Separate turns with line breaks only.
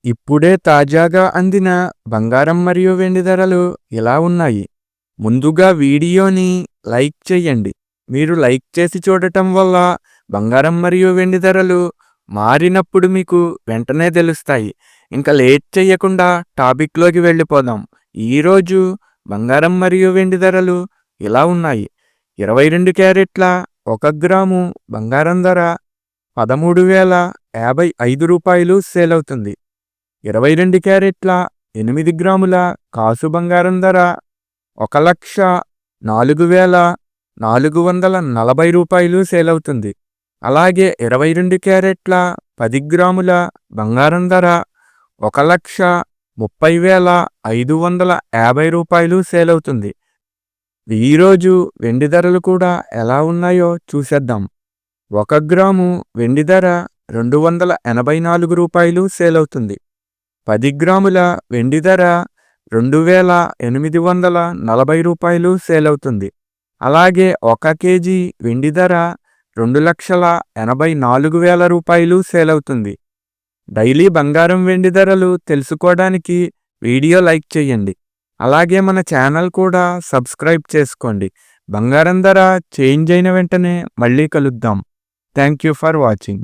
ఇప్పుడే తాజాగా అందిన బంగారం మరియు వెండి ధరలు ఇలా ఉన్నాయి. ముందుగా వీడియోని లైక్ చేయండి. మీరు లైక్ చేసి చూడటం వల్ల బంగారం మరియు వెండి ధరలు మారినప్పుడు మీకు వెంటనే తెలుస్తాయి. ఇంకా లేట్ చేయకుండా టాపిక్లోకి వెళ్ళిపోదాం. ఈరోజు బంగారం మరియు వెండి ధరలు ఇలా ఉన్నాయి. 22 క్యారెట్ల 1 గ్రాము బంగారం ధర 13,055 రూపాయలు సేల్ అవుతుంది. 22 క్యారెట్ల 8 గ్రాముల కాసు బంగారం ధర 1,04,440 రూపాయలు సేల్ అవుతుంది. అలాగే 22 క్యారెట్ల 10 గ్రాముల బంగారం ధర 1,30,550 రూపాయలు సేల్ అవుతుంది. ఈరోజు వెండి ధరలు కూడా ఎలా ఉన్నాయో చూసేద్దాం. 1 గ్రాము వెండి ధర 284 రూపాయలు సేల్ అవుతుంది. 10 గ్రాముల వెండి ధర 2,840 రూపాయలు సేల్ అవుతుంది. అలాగే 1 కేజీ వెండి ధర 2,84,000 రూపాయలు సేల్ అవుతుంది. డైలీ బంగారం వెండి ధరలు తెలుసుకోవడానికి వీడియో లైక్ చేయండి. అలాగే మన ఛానల్ కూడా సబ్స్క్రైబ్ చేసుకోండి. బంగారం ధర చేంజ్ అయిన వెంటనే మళ్ళీ కలుద్దాం. Thank you for watching.